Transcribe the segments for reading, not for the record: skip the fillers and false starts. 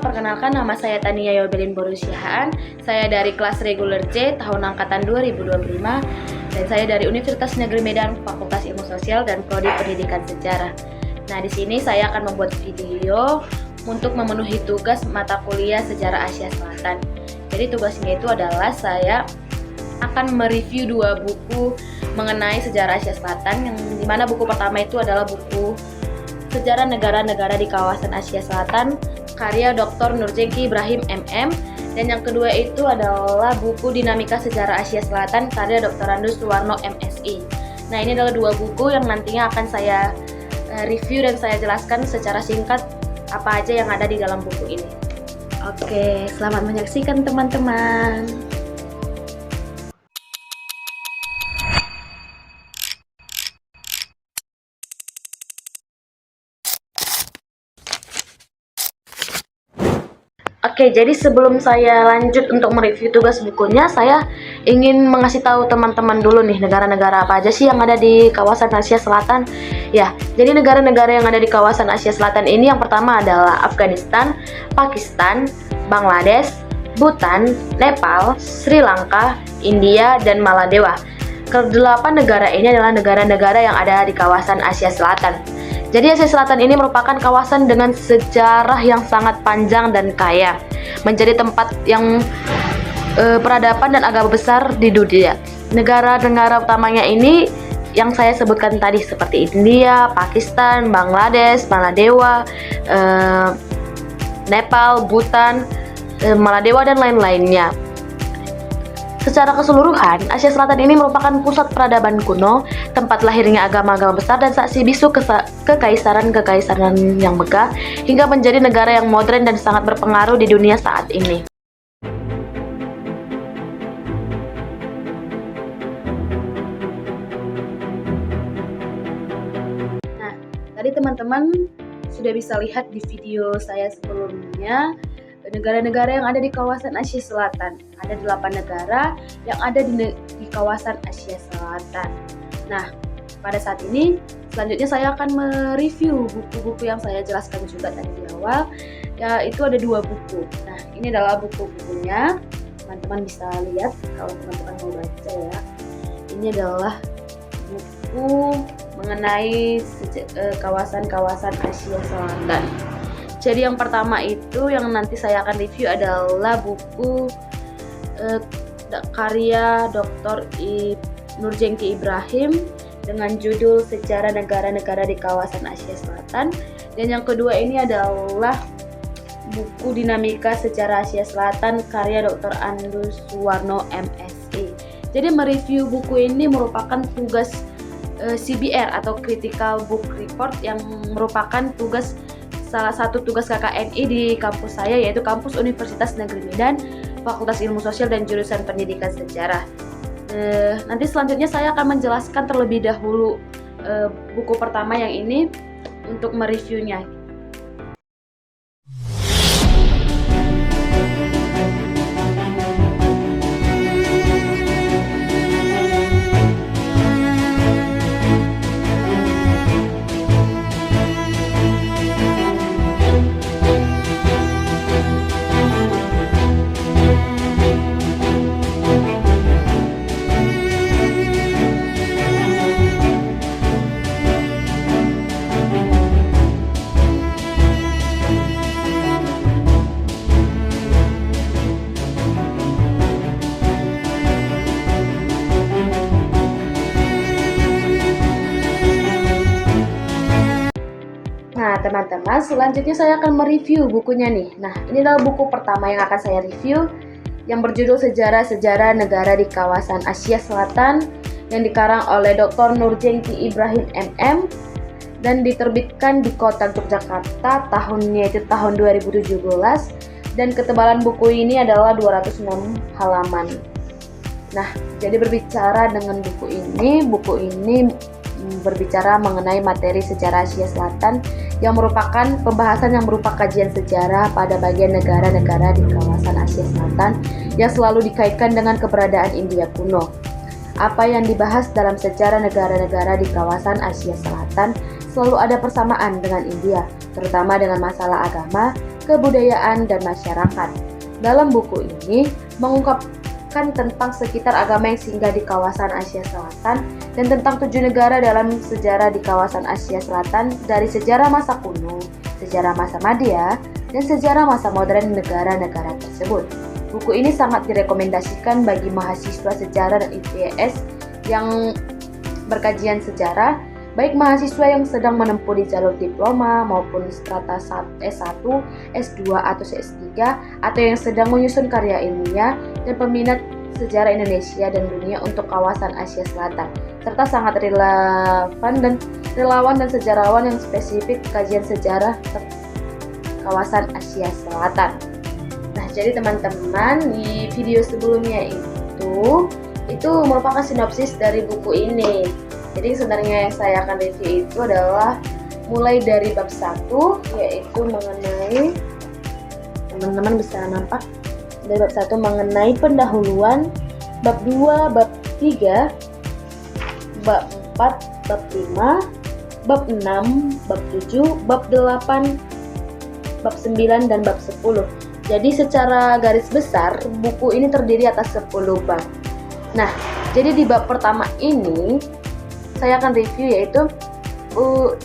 Perkenalkan, nama saya Tania Yobelin Borusihaan. Saya dari kelas reguler C tahun angkatan 2025 dan saya dari Universitas Negeri Medan, Fakultas Ilmu Sosial dan Prodi Pendidikan Sejarah. Nah, di sini saya akan membuat video untuk memenuhi tugas mata kuliah Sejarah Asia Selatan. Jadi tugasnya itu adalah saya akan mereview 2 buku mengenai sejarah Asia Selatan, yang dimana buku pertama itu adalah buku Sejarah Negara-Negara di Kawasan Asia Selatan karya Dr. Nurjengki Ibrahim MM, dan yang kedua itu adalah buku Dinamika Sejarah Asia Selatan karya Dr. Andus Suwarno MSI. Nah, ini adalah 2 buku yang nantinya akan saya review dan saya jelaskan secara singkat apa aja yang ada di dalam buku ini. Oke, selamat menyaksikan teman-teman. Oke, jadi sebelum saya lanjut untuk mereview tugas bukunya, saya ingin mengasih tahu teman-teman dulu nih, negara-negara apa aja sih yang ada di kawasan Asia Selatan. Ya, jadi negara-negara yang ada di kawasan Asia Selatan ini yang pertama adalah Afghanistan, Pakistan, Bangladesh, Bhutan, Nepal, Sri Lanka, India, dan Maladewa. Kedelapan negara ini adalah negara-negara yang ada di kawasan Asia Selatan. Jadi Asia Selatan ini merupakan kawasan dengan sejarah yang sangat panjang dan kaya, menjadi tempat yang peradaban dan agama besar di dunia. Negara-negara utamanya ini yang saya sebutkan tadi seperti India, Pakistan, Bangladesh, Maladewa, Nepal, Bhutan, Maladewa, dan lain-lainnya. Secara keseluruhan, Asia Selatan ini merupakan pusat peradaban kuno, tempat lahirnya agama-agama besar dan saksi bisu kekaisaran-kekaisaran yang megah, hingga menjadi negara yang modern dan sangat berpengaruh di dunia saat ini. Nah, tadi teman-teman sudah bisa lihat di video saya sebelumnya, negara-negara yang ada di kawasan Asia Selatan. Ada 8 negara yang ada di kawasan Asia Selatan. Nah, pada saat ini selanjutnya saya akan mereview buku-buku yang saya jelaskan juga tadi di awal. Ya, itu ada 2 buku. Nah, ini adalah buku-bukunya. Teman-teman bisa lihat kalau teman-teman mau baca ya. Ini adalah buku mengenai kawasan-kawasan Asia Selatan. Jadi yang pertama itu yang nanti saya akan review adalah buku karya Dr. Nurjengki Ibrahim dengan judul Sejarah Negara-Negara di Kawasan Asia Selatan. Dan yang kedua ini adalah buku Dinamika Sejarah Asia Selatan karya Dr. Andus Suwarno MSI. Jadi mereview buku ini merupakan tugas CBR atau Critical Book Report, yang merupakan salah satu tugas KKNI di kampus saya, yaitu kampus Universitas Negeri Medan, Fakultas Ilmu Sosial dan jurusan Pendidikan Sejarah. Nanti selanjutnya saya akan menjelaskan terlebih dahulu buku pertama yang ini untuk mereviewnya. teman-teman, selanjutnya saya akan mereview bukunya nih. Nah, ini adalah buku pertama yang akan saya review yang berjudul Sejarah-Sejarah Negara di Kawasan Asia Selatan yang dikarang oleh Dr. Nurjengki Ibrahim MM dan diterbitkan di Kota Yogyakarta tahunnya itu tahun 2017 dan ketebalan buku ini adalah 206 halaman. Nah, jadi berbicara dengan buku ini berbicara mengenai materi sejarah Asia Selatan yang merupakan pembahasan yang berupa kajian sejarah pada bagian negara-negara di kawasan Asia Selatan yang selalu dikaitkan dengan keberadaan India kuno. Apa yang dibahas dalam sejarah negara-negara di kawasan Asia Selatan selalu ada persamaan dengan India, terutama dengan masalah agama, kebudayaan, dan masyarakat. Dalam buku ini mengungkapkan tentang sekitar agama yang singgah di kawasan Asia Selatan dan tentang 7 negara dalam sejarah di kawasan Asia Selatan dari sejarah masa kuno, sejarah masa Madya, dan sejarah masa modern negara-negara tersebut. Buku ini sangat direkomendasikan bagi mahasiswa sejarah dan IPS yang berkajian sejarah, baik mahasiswa yang sedang menempuh di jalur diploma maupun strata S1, S2, atau S3, atau yang sedang menyusun karya ilmiah dan peminat sejarah Indonesia dan dunia untuk kawasan Asia Selatan, serta sangat relawan dan sejarawan yang spesifik kajian sejarah kawasan Asia Selatan. Nah, jadi teman-teman, di video sebelumnya itu merupakan sinopsis dari buku ini. Jadi sebenarnya yang saya akan review itu adalah mulai dari bab 1, yaitu mengenai, teman-teman bisa nampak dari bab 1 mengenai pendahuluan, bab 2, bab 3, bab 4, bab 5, bab 6, bab 7, bab 8, bab 9, dan bab 10. Jadi secara garis besar buku ini terdiri atas 10 bab. Nah, jadi di bab pertama ini saya akan review, yaitu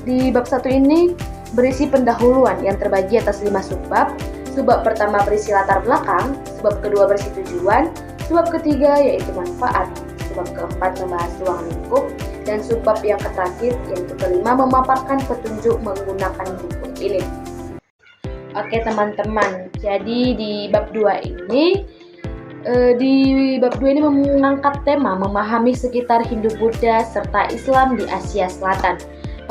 di bab 1 ini berisi pendahuluan yang terbagi atas 5 subbab. Subbab pertama berisi latar belakang, subbab kedua berisi tujuan, subbab ketiga yaitu manfaat, subbab keempat membahas ruang lingkup, dan subbab yang terakhir yaitu kelima memaparkan petunjuk menggunakan buku ini. Oke teman-teman, jadi di bab 2 ini mengangkat tema memahami sekitar Hindu-Buddha serta Islam di Asia Selatan.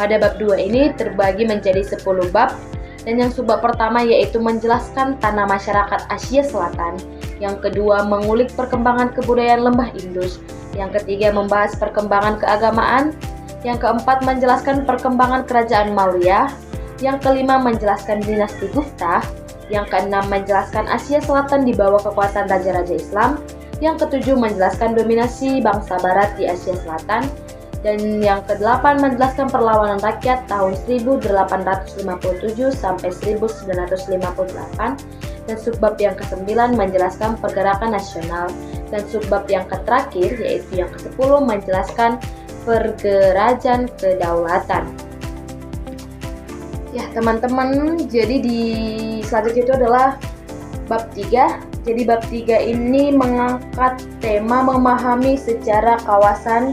Pada bab 2 ini terbagi menjadi 10 bab, dan yang subbab pertama yaitu menjelaskan tanah masyarakat Asia Selatan, yang kedua mengulik perkembangan kebudayaan lembah Indus, yang ketiga membahas perkembangan keagamaan, yang keempat menjelaskan perkembangan kerajaan Maurya, yang kelima menjelaskan dinasti Gupta, yang keenam menjelaskan Asia Selatan di bawah kekuasaan raja-raja Islam, yang ketujuh menjelaskan dominasi bangsa Barat di Asia Selatan, dan yang kedelapan menjelaskan perlawanan rakyat tahun 1857 sampai 1958, dan subbab yang ke-9 menjelaskan pergerakan nasional, dan subbab yang terakhir yaitu yang ke-10 menjelaskan pergerakan kedaulatan. Ya teman-teman, jadi di selanjutnya itu adalah bab 3. Jadi bab 3 ini mengangkat tema memahami sejarah kawasan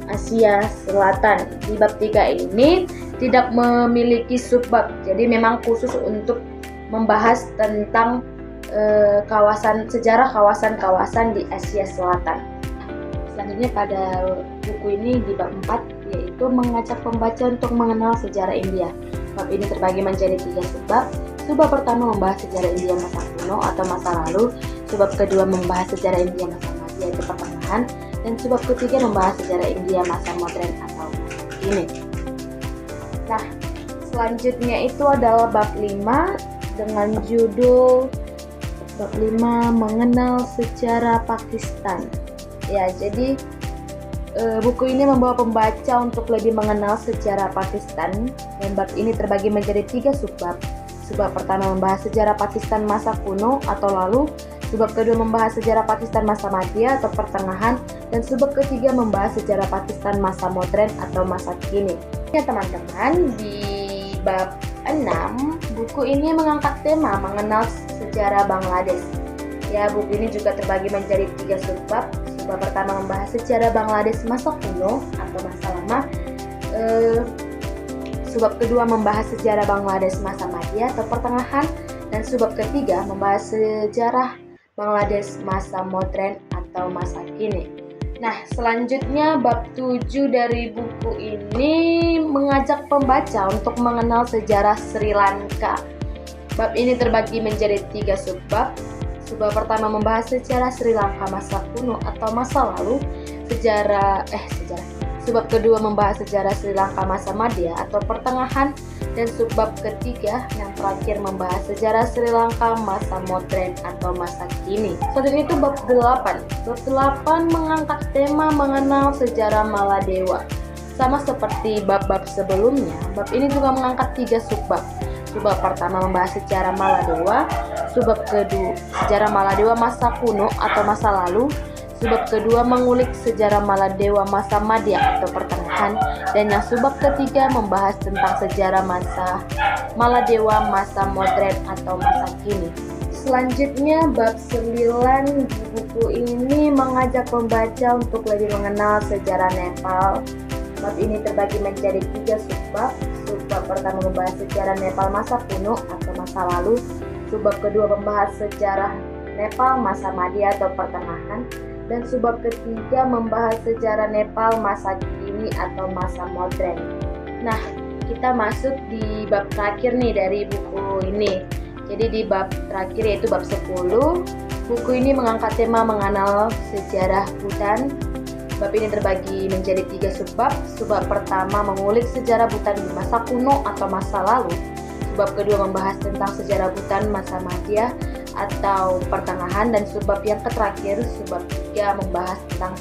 Asia Selatan. Di bab 3 ini tidak memiliki subbab, jadi memang khusus untuk membahas tentang sejarah kawasan-kawasan di Asia Selatan. Selanjutnya pada buku ini di bab 4 yaitu mengajak pembaca untuk mengenal sejarah India. Bab ini terbagi menjadi 3 subbab. Subbab pertama membahas sejarah India masa kuno atau masa lalu. Subbab kedua membahas sejarah India masa Madya atau pertengahan. Dan subbab ketiga membahas sejarah India masa modern atau masa kini. Nah, selanjutnya itu adalah bab 5 dengan judul bab 5 mengenal sejarah Pakistan. Ya, jadi buku ini membawa pembaca untuk lebih mengenal sejarah Pakistan, dan bab ini terbagi menjadi 3 subbab. Subbab pertama membahas sejarah Pakistan masa kuno atau lalu, subbab kedua membahas sejarah Pakistan masa Madya atau pertengahan, dan subbab ketiga membahas sejarah Pakistan masa modern atau masa kini. Ya teman-teman, di bab 6 buku ini mengangkat tema mengenal sejarah Bangladesh. Ya, buku ini juga terbagi menjadi 3 subbab. Subbab pertama membahas sejarah Bangladesh masa kuno atau masa lama. subbab kedua membahas sejarah Bangladesh masa Madya atau pertengahan, dan subbab ketiga membahas sejarah Bangladesh masa modern atau masa kini. Nah, selanjutnya bab 7 dari buku ini mengajak pembaca untuk mengenal sejarah Sri Lanka. Bab ini terbagi menjadi 3 subbab. Subbab pertama membahas sejarah Sri Lanka masa kuno atau masa lalu, Subbab kedua membahas sejarah Sri Lanka masa Madya atau pertengahan, dan subbab ketiga yang terakhir membahas sejarah Sri Lanka masa modern atau masa kini. Selanjutnya itu bab 8. Bab 8 mengangkat tema mengenal sejarah Maladewa. Sama seperti bab-bab sebelumnya, bab ini juga mengangkat 3 subbab. Subbab pertama membahas sejarah Maladewa, subbab kedua sejarah Maladewa masa kuno atau masa lalu, subbab kedua mengulik sejarah Maladewa masa Madya atau pertengahan, dan yang subbab ketiga membahas tentang sejarah masa Maladewa masa modern atau masa kini. Selanjutnya bab 9 di buku ini mengajak pembaca untuk lebih mengenal sejarah Nepal. Bab ini terbagi menjadi 3 subbab. Subbab pertama membahas sejarah Nepal masa kuno atau masa lalu, subbab kedua membahas sejarah Nepal masa Madya atau pertengahan, dan subbab ketiga membahas sejarah Nepal masa kini atau masa modern. Nah, kita masuk di bab terakhir nih dari buku ini. Jadi di bab terakhir yaitu bab 10, buku ini mengangkat tema mengenal sejarah Bhutan. Bab ini terbagi menjadi 3 subbab. Subbab pertama mengulik sejarah Bhutan di masa kuno atau masa lalu. Subbab kedua membahas tentang sejarah Bhutan masa Madya atau pertengahan, dan subbab yang terakhir, subbab 3 membahas tentang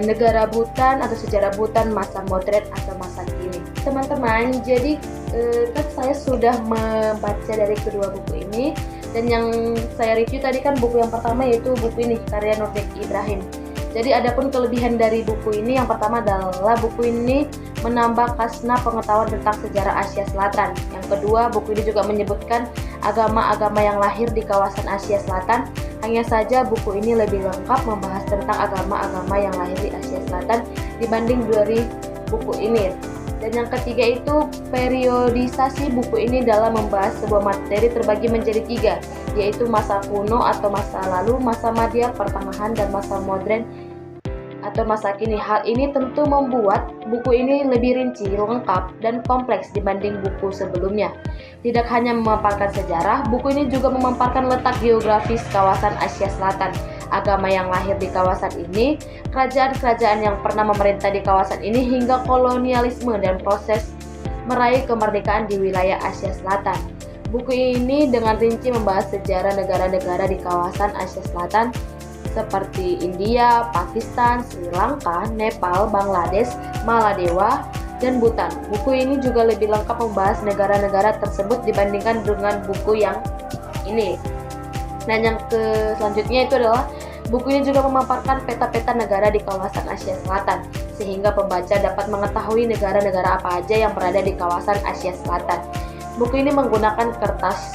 negara Bhutan atau sejarah Bhutan masa modern atau masa kini. Teman-teman, jadi kan saya sudah membaca dari kedua buku ini, dan yang saya review tadi kan buku yang pertama yaitu buku ini karya Nurjeki Ibrahim. Jadi adapun kelebihan dari buku ini, yang pertama adalah buku ini menambah kasna pengetahuan tentang sejarah Asia Selatan. Yang kedua, buku ini juga menyebutkan agama-agama yang lahir di kawasan Asia Selatan. Hanya saja buku ini lebih lengkap membahas tentang agama-agama yang lahir di Asia Selatan dibanding dari buku ini. Dan yang ketiga itu periodisasi buku ini dalam membahas sebuah materi terbagi menjadi 3, yaitu masa kuno atau masa lalu, masa Madya, pertengahan, dan masa modern atau masa kini. Hal ini tentu membuat buku ini lebih rinci, lengkap, dan kompleks dibanding buku sebelumnya. Tidak hanya memaparkan sejarah, buku ini juga memaparkan letak geografis kawasan Asia Selatan, agama yang lahir di kawasan ini, kerajaan-kerajaan yang pernah memerintah di kawasan ini, hingga kolonialisme dan proses meraih kemerdekaan di wilayah Asia Selatan. Buku ini dengan rinci membahas sejarah negara-negara di kawasan Asia Selatan seperti India, Pakistan, Sri Lanka, Nepal, Bangladesh, Maladewa, dan Bhutan. Buku ini juga lebih lengkap membahas negara-negara tersebut dibandingkan dengan buku yang ini. Dan yang selanjutnya itu adalah buku ini juga memaparkan peta-peta negara di kawasan Asia Selatan, sehingga pembaca dapat mengetahui negara-negara apa aja yang berada di kawasan Asia Selatan. Buku ini menggunakan kertas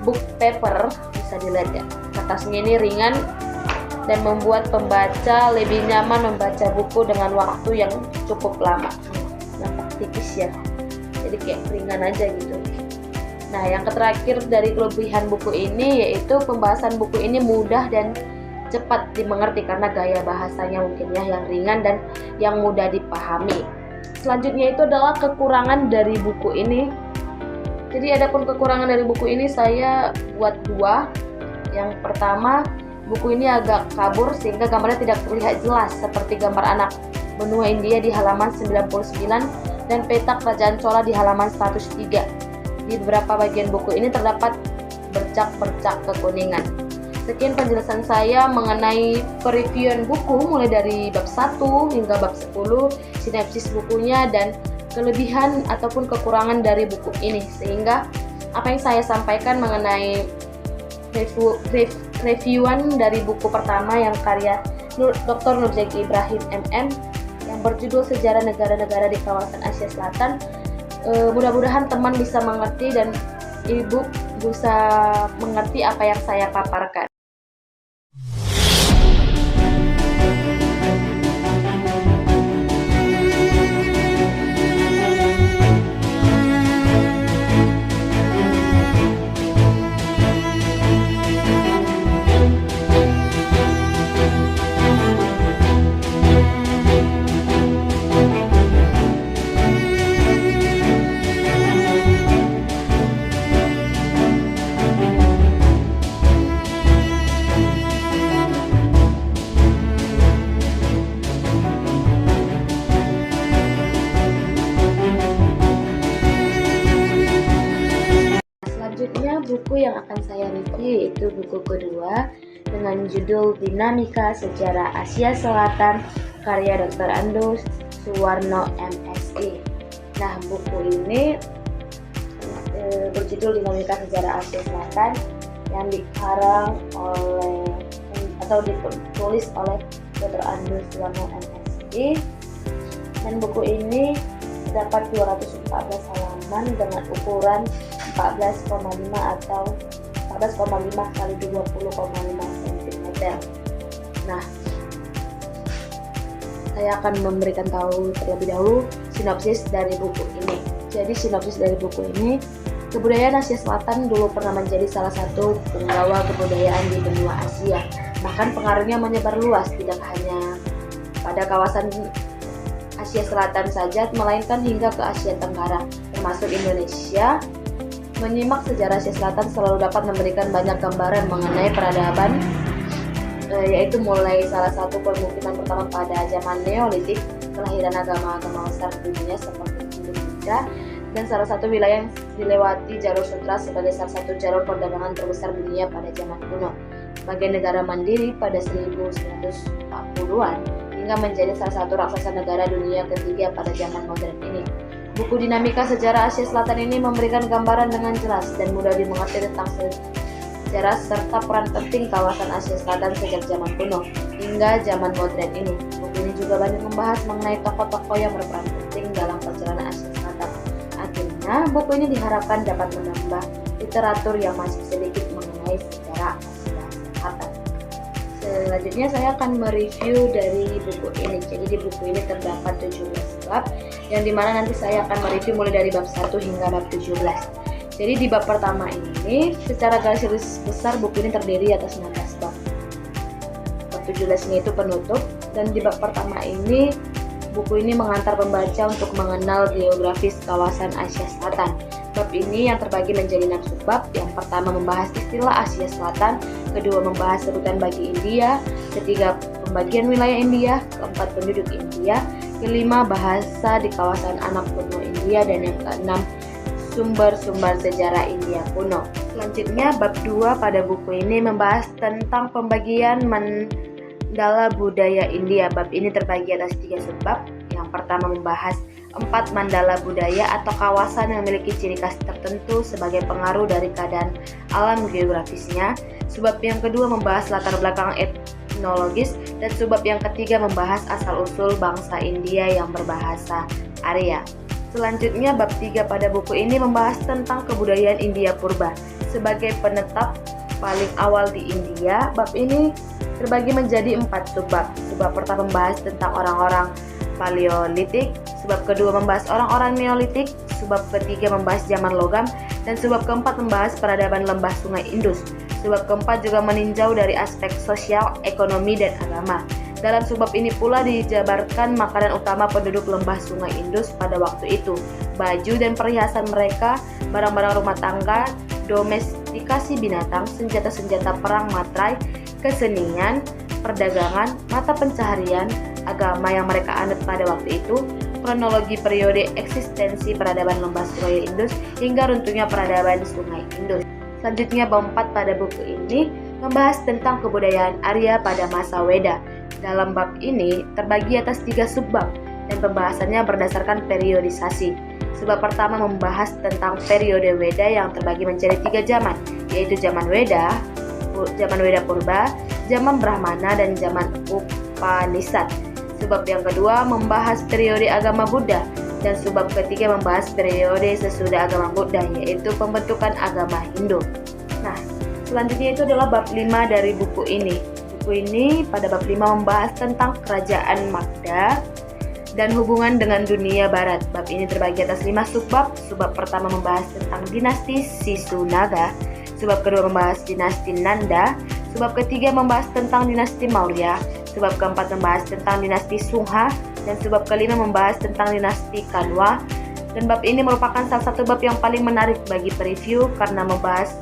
book paper, bisa dilihat ya. Kertasnya ini ringan dan membuat pembaca lebih nyaman membaca buku dengan waktu yang cukup lama. Nampak tipis ya, jadi kayak ringan aja gitu. Nah, yang terakhir dari kelebihan buku ini yaitu pembahasan buku ini mudah dan cepat dimengerti karena gaya bahasanya mungkin ya yang ringan dan yang mudah dipahami. Selanjutnya itu adalah kekurangan dari buku ini. Jadi adapun kekurangan dari buku ini saya buat 2. Yang pertama, buku ini agak kabur sehingga gambarnya tidak terlihat jelas seperti gambar anak benua India di halaman 99 dan peta kerajaan Chola di halaman 103. Di beberapa bagian buku ini terdapat bercak-bercak kekuningan. Sekian penjelasan saya mengenai pereviewan buku mulai dari bab 1 hingga bab 10, sinopsis bukunya dan kelebihan ataupun kekurangan dari buku ini, sehingga apa yang saya sampaikan mengenai reviewan dari buku pertama yang karya Dr. Nurjeki Ibrahim MM yang berjudul Sejarah Negara-Negara di Kawasan Asia Selatan, mudah-mudahan teman bisa mengerti dan ibu bisa mengerti apa yang saya paparkan. buku kedua dengan judul Dinamika Sejarah Asia Selatan karya Dr. Ando Suwarno MSI. Nah, buku ini berjudul Dinamika Sejarah Asia Selatan yang dikarang oleh atau ditulis oleh Dr. Ando Suwarno MSI, dan buku ini terdapat 214 halaman dengan ukuran 14,5 atau 14,5 kali 20,5 cm. Nah, saya akan memberikan tahu terlebih dahulu sinopsis dari buku ini. Jadi sinopsis dari buku ini, kebudayaan Asia Selatan dulu pernah menjadi salah satu penggawa kebudayaan di benua Asia. Bahkan pengaruhnya menyebar luas, tidak hanya pada kawasan Asia Selatan saja, melainkan hingga ke Asia Tenggara, termasuk Indonesia. Menyimak sejarah Asia Selatan selalu dapat memberikan banyak gambaran mengenai peradaban, yaitu mulai salah satu kemungkinan pertama pada zaman Neolitik, kelahiran agama-agama besar di dunia seperti Hindu Buddha, dan salah satu wilayah yang dilewati jalur sutra sebagai salah satu jalur perdagangan terbesar dunia pada zaman kuno, sebagai negara mandiri pada 1940-an, hingga menjadi salah satu raksasa negara dunia ketiga pada zaman modern ini. Buku Dinamika Sejarah Asia Selatan ini memberikan gambaran dengan jelas dan mudah dimengerti tentang sejarah serta peran penting kawasan Asia Selatan sejak zaman kuno hingga zaman modern ini. Buku ini juga banyak membahas mengenai tokoh-tokoh yang berperan penting dalam perjalanan Asia Selatan. Akhirnya, buku ini diharapkan dapat menambah literatur yang masih sedikit mengenai sejarah Asia Selatan. Selanjutnya saya akan mereview dari buku ini. Jadi di buku ini terdapat 17 bab, yang dimana nanti saya akan mereview mulai dari bab 1 hingga bab 17. Jadi di bab pertama ini, secara garis besar buku ini terdiri atas 16 bab. Bab 17 ini itu penutup, dan di bab pertama ini, buku ini mengantar pembaca untuk mengenal geografis kawasan Asia Selatan. Bab ini yang terbagi menjadi 6 subbab. Yang pertama membahas istilah Asia Selatan, kedua membahas sebutan bagi India, ketiga pembagian wilayah India, keempat penduduk India, kelima bahasa di kawasan anak benua India, dan yang keenam sumber-sumber sejarah India kuno. Selanjutnya bab 2 pada buku ini membahas tentang pembagian mandala budaya India. Bab ini terbagi atas 3 subbab. Yang pertama membahas 4 mandala budaya atau kawasan yang memiliki ciri khas tertentu sebagai pengaruh dari keadaan alam geografisnya. Subbab yang kedua membahas latar belakang etnologis, dan subbab yang ketiga membahas asal-usul bangsa India yang berbahasa Arya. Selanjutnya bab 3 pada buku ini membahas tentang kebudayaan India purba sebagai penetap paling awal di India. Bab ini terbagi menjadi 4 subbab. Subbab pertama membahas tentang orang-orang Paleolitik, subbab kedua membahas orang-orang Neolitik, subbab ketiga membahas zaman logam, dan subbab keempat membahas peradaban lembah sungai Indus. Subbab keempat juga meninjau dari aspek sosial, ekonomi, dan agama. Dalam subbab ini pula dijabarkan makanan utama penduduk lembah sungai Indus pada waktu itu, baju dan perhiasan mereka, barang-barang rumah tangga, domestikasi binatang, senjata-senjata perang materai, kesenian, perdagangan, mata pencaharian, agama yang mereka anut pada waktu itu, kronologi periode eksistensi peradaban lembah sungai Indus, hingga runtuhnya peradaban sungai Indus. Selanjutnya bab 4 pada buku ini membahas tentang kebudayaan Arya pada masa Weda. Dalam bab ini terbagi atas 3 subbab dan pembahasannya berdasarkan periodisasi. Subbab pertama membahas tentang periode Weda yang terbagi menjadi 3 zaman, yaitu zaman Weda purba, zaman Brahmana, dan zaman Upanishad. Subbab yang kedua membahas periode agama Buddha, dan subbab ketiga membahas periode sesudah agama Buddha, yaitu pembentukan agama Hindu. Nah, selanjutnya itu adalah bab 5 dari buku ini. Buku ini pada bab 5 membahas tentang kerajaan Magadha dan hubungan dengan dunia barat. Bab ini terbagi atas 5 subbab. Subbab pertama membahas tentang dinasti Sisunaga, subbab kedua membahas dinasti Nanda, subbab ketiga membahas tentang dinasti Maurya, subbab keempat membahas tentang dinasti Sungha, dan subbab kelima membahas tentang dinasti Kanwa. Dan bab ini merupakan salah satu bab yang paling menarik bagi preview karena membahas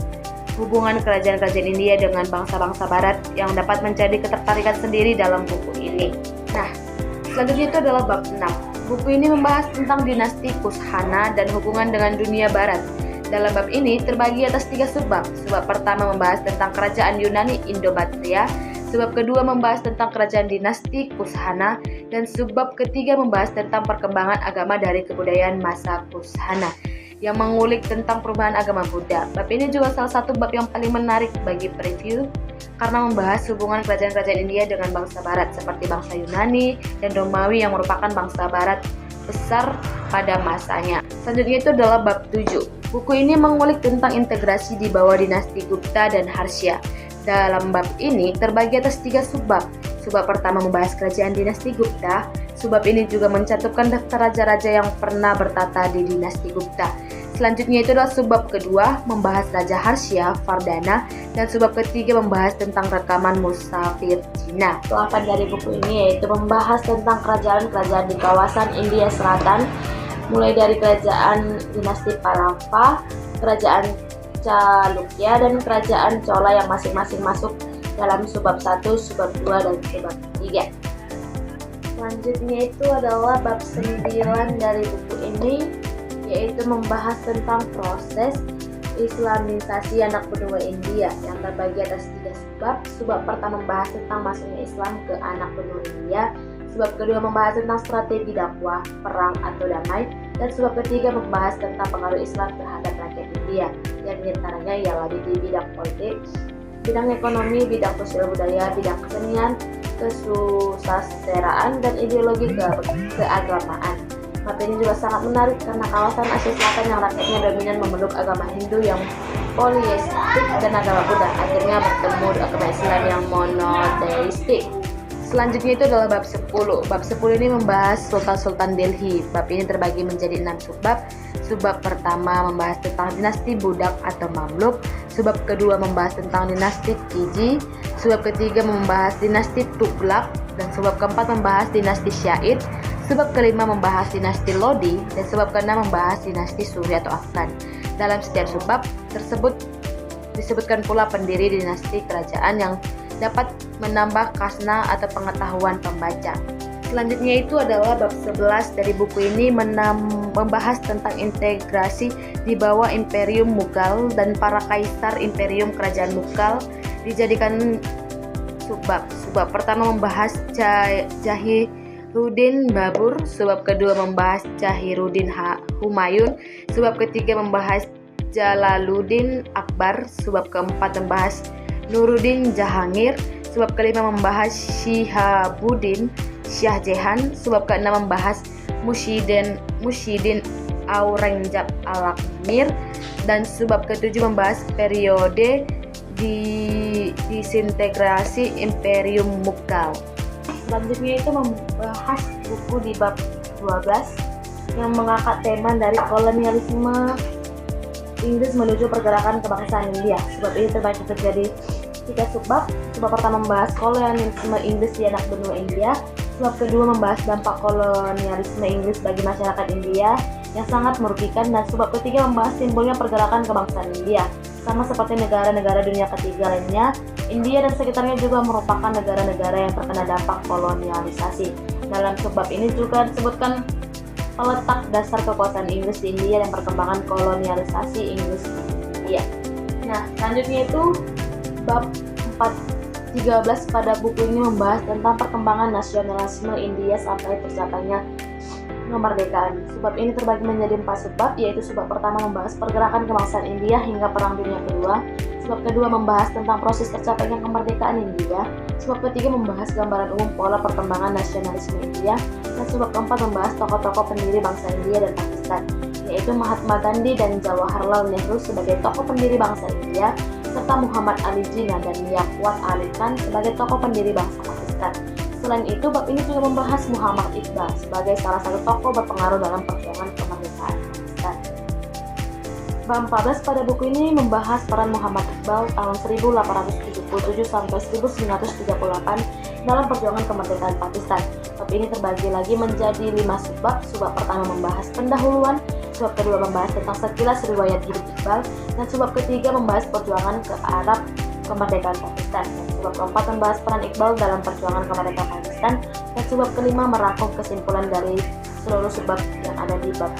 hubungan kerajaan-kerajaan India dengan bangsa-bangsa barat yang dapat menjadi ketertarikan sendiri dalam buku ini. Nah, selanjutnya itu adalah bab 6. Buku ini membahas tentang dinasti Kushana dan hubungan dengan dunia barat. Dalam bab ini terbagi atas 3 subbab. Subbab pertama membahas tentang kerajaan Yunani Indo-Bactria, subbab kedua membahas tentang kerajaan dinasti Kushana, dan subbab ketiga membahas tentang perkembangan agama dari kebudayaan masa Kushana yang mengulik tentang perubahan agama Buddha. Bab ini juga salah satu bab yang paling menarik bagi preview karena membahas hubungan kerajaan-kerajaan India dengan bangsa Barat seperti bangsa Yunani dan Romawi yang merupakan bangsa Barat besar pada masanya. Selanjutnya itu adalah bab 7. Buku ini mengulik tentang integrasi di bawah dinasti Gupta dan Harsya. Dalam bab ini terbagi atas 3 subbab. Subbab pertama membahas kerajaan dinasti Gupta. Subbab ini juga mencantumkan daftar raja-raja yang pernah bertata di dinasti Gupta. Selanjutnya itu adalah subbab kedua membahas Raja Harsya, Vardhana, dan subbab ketiga membahas tentang rekaman musafir Cina. Pelapan dari buku ini yaitu membahas tentang kerajaan-kerajaan di kawasan India Selatan, mulai dari kerajaan dinasti Pallava, kerajaan Chalukya, dan kerajaan Chola yang masing-masing masuk dalam subbab 1, subbab 2, dan subbab 3. Selanjutnya itu adalah bab 9 dari buku ini, yaitu membahas tentang proses Islamisasi anak benua India yang terbagi atas 3 subbab. Subbab pertama membahas tentang masuknya Islam ke anak benua India, subbab kedua membahas tentang strategi dakwah, perang atau damai, dan subbab ketiga membahas tentang pengaruh Islam terhadap rakyat India, yang diantaranya ialah di bidang politik, bidang ekonomi, bidang sosial budaya, bidang kesenian, kesusasteraan, dan ideologi keagamaan. Bab ini juga sangat menarik karena kawasan Asia Selatan yang rakyatnya dominan memeluk agama Hindu yang polieistik dan agama Buddha akhirnya bertemu agama Islam yang monoteistik. Selanjutnya itu adalah bab 10. Bab 10 ini membahas Sultan-Sultan Delhi. Bab ini terbagi menjadi 6 subbab. Subbab pertama membahas tentang dinasti Budak atau Mamluk. Subbab kedua membahas tentang dinasti Khilji. Subbab ketiga membahas dinasti Tughlaq, dan subbab keempat membahas dinasti Syaid. Subbab kelima membahas dinasti Lodi, dan subbab keenam membahas dinasti Suri atau Afghan. Dalam setiap subbab tersebut disebutkan pula pendiri dinasti kerajaan yang dapat menambah kasna atau pengetahuan pembaca. Selanjutnya itu adalah bab 11 dari buku ini membahas tentang integrasi di bawah Imperium Mughal dan para kaisar Imperium Kerajaan Mughal dijadikan subbab. Subbab pertama membahas Jahiruddin Babur, subbab kedua membahas Jahiruddin Humayun, subbab ketiga membahas Jalaluddin Akbar, subbab keempat membahas Nuruddin Jahangir, subbab kelima membahas Shihabuddin Shah Jahan, subbab keenam membahas Muhyiddin Aurangzeb Al-Akmir, dan subbab ketujuh membahas periode disintegrasi Imperium Mughal. Selanjutnya itu membahas buku di bab 12 yang mengangkat tema dari kolonialisme Inggris menuju pergerakan kebangsaan India. Subbab ini terbagi menjadi 3 subbab. Subbab pertama membahas kolonialisme Inggris di anak benua India. Subbab kedua membahas dampak kolonialisme Inggris bagi masyarakat India yang sangat merugikan, dan subbab ketiga membahas timbulnya pergerakan kebangsaan India. Sama seperti negara-negara dunia ketiga lainnya, India dan sekitarnya juga merupakan negara-negara yang terkena dampak kolonialisasi. Dalam subbab ini juga disebutkan letak dasar kekuasaan Inggris di India dan perkembangan kolonialisasi Inggris di India. Nah, selanjutnya itu bab 13 pada buku ini membahas tentang perkembangan nasionalisme India sampai tercapainya kemerdekaan. Subbab ini terbagi menjadi 4 subbab, yaitu subbab pertama membahas pergerakan kebangsaan India hingga Perang Dunia Kedua. Subbab kedua membahas tentang proses tercapainya kemerdekaan India. Subbab ketiga membahas gambaran umum pola perkembangan nasionalisme India. Dan subbab keempat membahas tokoh-tokoh pendiri bangsa India dan Pakistan, yaitu Mahatma Gandhi dan Jawaharlal Nehru sebagai tokoh pendiri bangsa India, serta Muhammad Ali Jinnah dan Yaqut Ali Khan sebagai tokoh pendiri bangsa Pakistan. Selain itu, bab ini juga membahas Muhammad Iqbal sebagai salah satu tokoh berpengaruh dalam perjuangan kemerdekaan Pakistan. Bab 14 pada buku ini membahas peran Muhammad Iqbal tahun 1877 sampai 1938 dalam perjuangan kemerdekaan Pakistan. Bab ini terbagi lagi menjadi 5 subbab. Subbab pertama membahas pendahuluan, subbab kedua membahas tentang sekilas riwayat hidup Iqbal, dan subbab ketiga membahas perjuangan ke Arab kemerdekaan Pakistan. Subbab keempat membahas peran Iqbal dalam perjuangan kemerdekaan Pakistan, dan subbab kelima merangkum kesimpulan dari seluruh subbab yang ada di bab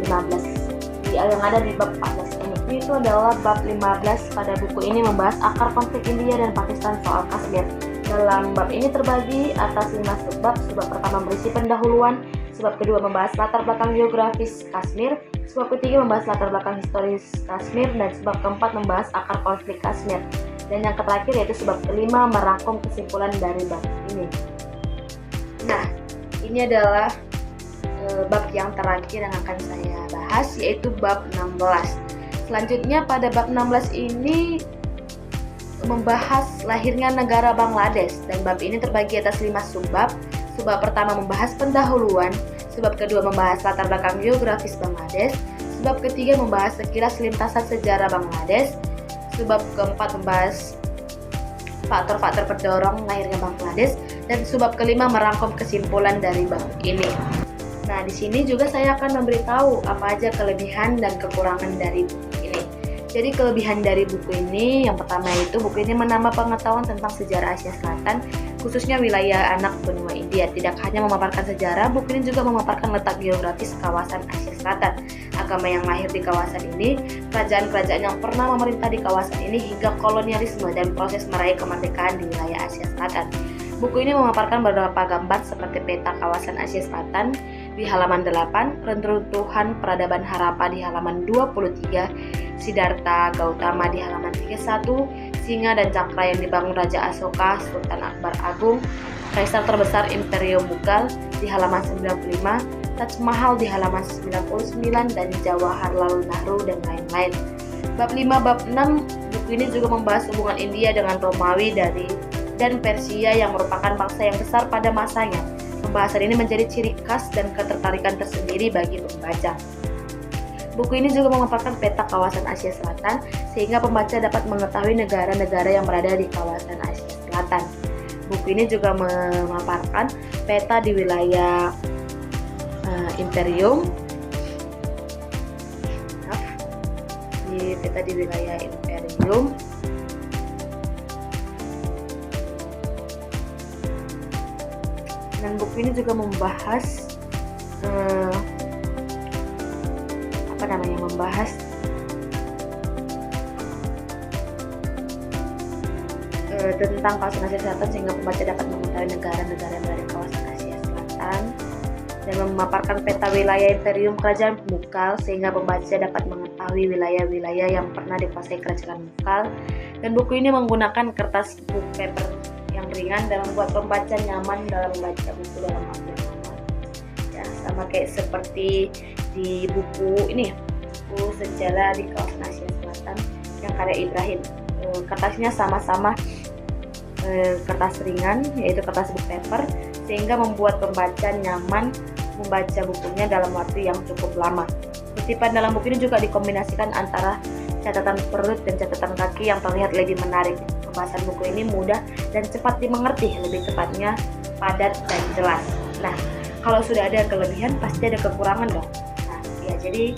15. yang ada di bab 14 ini itu adalah bab 15. Pada buku ini membahas akar konflik India dan Pakistan soal Kashmir. Dalam bab ini terbagi atas 5 subbab. Subbab pertama berisi pendahuluan, subbab kedua membahas latar belakang geografis Kashmir, subbab ketiga membahas latar belakang historis Kashmir, dan subbab keempat membahas akar konflik Kashmir. Dan yang terakhir yaitu subbab kelima merangkum kesimpulan dari bab ini. Nah, ini adalah bab yang terakhir yang akan saya bahas, yaitu bab 16. Selanjutnya pada bab 16 ini membahas lahirnya negara Bangladesh, dan bab ini terbagi atas 5 subbab. Subbab pertama membahas pendahuluan, subbab kedua membahas latar belakang geografis Bangladesh, subbab ketiga membahas sekilas lintasan sejarah Bangladesh, subbab keempat membahas faktor-faktor pendorong lahirnya Bangladesh, dan subbab kelima merangkum kesimpulan dari bab ini. Nah, di sini juga saya akan memberitahu apa aja kelebihan dan kekurangan dari buku ini. Jadi kelebihan dari buku ini, yang pertama itu buku ini menambah pengetahuan tentang sejarah Asia Selatan, khususnya wilayah anak benua India. Tidak hanya memaparkan sejarah, buku ini juga memaparkan letak geografis kawasan Asia Selatan, agama yang lahir di kawasan ini, kerajaan-kerajaan yang pernah memerintah di kawasan ini, hingga kolonialisme dan proses meraih kemerdekaan di wilayah Asia Selatan. Buku ini memaparkan beberapa gambar seperti peta kawasan Asia Selatan di halaman 8, Runtuhan Peradaban Harappa di halaman 23, Siddhartha Gautama di halaman 31, Singa dan Cakra yang dibangun Raja Asoka, Sultan Akbar Agung, Kaisar terbesar Imperium Mughal di halaman 95, Taj Mahal di halaman 99, dan Jawaharlal Nehru dan lain-lain. Bab 5, bab 6, buku ini juga membahas hubungan India dengan Romawi dan Persia yang merupakan bangsa yang besar pada masanya. Pembahasan ini menjadi ciri khas dan ketertarikan tersendiri bagi pembaca. Buku ini juga memaparkan peta kawasan Asia Selatan sehingga pembaca dapat mengetahui negara-negara yang berada di kawasan Asia Selatan. Buku ini juga memaparkan peta di wilayah Imperium. Peta di wilayah Imperium. Dan buku ini juga membahas tentang kawasan Asia Selatan sehingga pembaca dapat mengetahui negara-negara yang berada di kawasan Asia Selatan, dan memaparkan peta wilayah Imperium Kerajaan Mughal sehingga pembaca dapat mengetahui wilayah-wilayah yang pernah dikuasai Kerajaan Mughal. Dan buku ini menggunakan kertas book paper yang ringan dan membuat pembaca nyaman dalam membaca buku dalam waktu yang lama. Ya, sama kayak seperti di buku ini, buku sejarah di kawasan Asia Selatan yang karya Ibrahim. Kertasnya sama-sama kertas ringan, yaitu kertas book paper, sehingga membuat pembaca nyaman membaca bukunya dalam waktu yang cukup lama. Kutipan dalam buku ini juga dikombinasikan antara catatan perut dan catatan kaki yang terlihat lebih menarik. Pembahasan buku ini mudah dan cepat dimengerti, lebih tepatnya padat dan jelas. Nah, kalau sudah ada kelebihan pasti ada kekurangan dong. Nah, ya jadi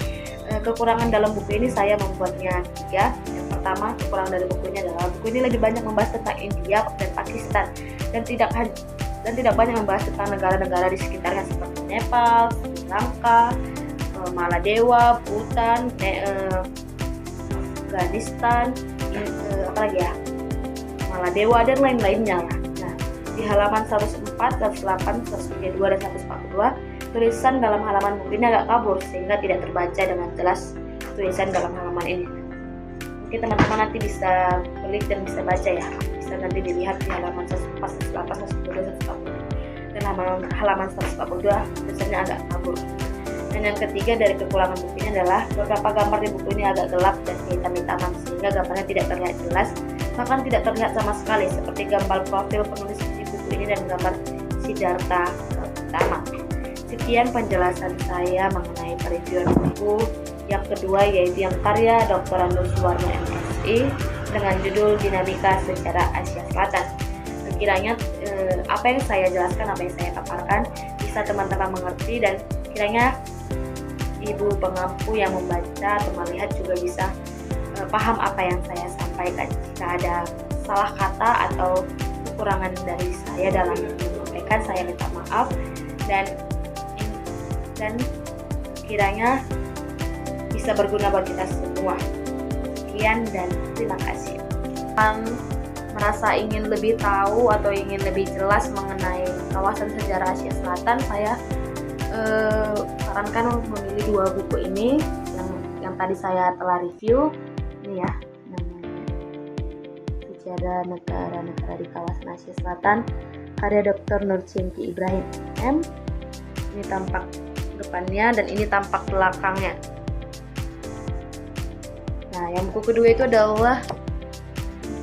kekurangan dalam buku ini saya membuatnya 3. Yang pertama, kekurangan dari bukunya adalah buku ini lebih banyak membahas tentang India dan Pakistan dan tidak banyak membahas tentang negara-negara di sekitarnya seperti Nepal, Sri Lanka, Maladewa, Bhutan, Afghanistan, Maladewa dan lain-lainnya lah. Nah, di halaman 104, 108, 132 dan 142 tulisan dalam halaman buku ini agak kabur sehingga tidak terbaca dengan jelas tulisan dalam halaman ini. Mungkin teman-teman nanti bisa klik dan bisa baca ya. Bisa nanti dilihat di halaman 104, 108, 142, 140. Dan halaman 142 tulisannya agak kabur. Dan yang ketiga dari kekurangan buku ini adalah beberapa gambar di buku ini agak gelap dan hitam-hitaman sehingga gambarnya tidak terlihat jelas, bahkan tidak terlihat sama sekali, seperti gambar profil penulis di buku ini dan gambar Siddhartha Gautama. Sekian penjelasan saya mengenai pereviewan buku yang kedua, yaitu yang karya Dr. Andus Suwarno MSI dengan judul Dinamika Sejarah Asia Selatan. Kiranya apa yang saya jelaskan, apa yang saya paparkan bisa teman-teman mengerti, dan kiranya ibu pengampu yang membaca atau melihat juga bisa paham apa yang saya sampaikan. Jika ada salah kata atau kekurangan dari saya dalam menyampaikan, saya minta maaf, dan kiranya bisa berguna bagi kita semua. Sekian dan terima kasih. Merasa ingin lebih tahu atau ingin lebih jelas mengenai kawasan sejarah Asia Selatan, saya sarankan memilih dua buku ini yang tadi saya telah review. Ini ya, namanya Sejarah Negara-Negara di Kawasan Asia Selatan, karya Dr. Nurchintya Ibrahim M. Ini tampak depannya dan ini tampak belakangnya. Nah, yang buku kedua itu adalah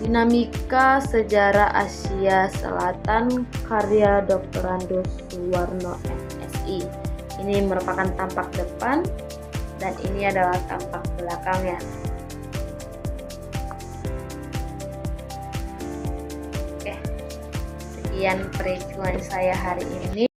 Dinamika Sejarah Asia Selatan, karya Dr. Rando Suwarno MSI. Ini merupakan tampak depan dan ini adalah tampak belakangnya. Oke, sekian perhitungan saya hari ini.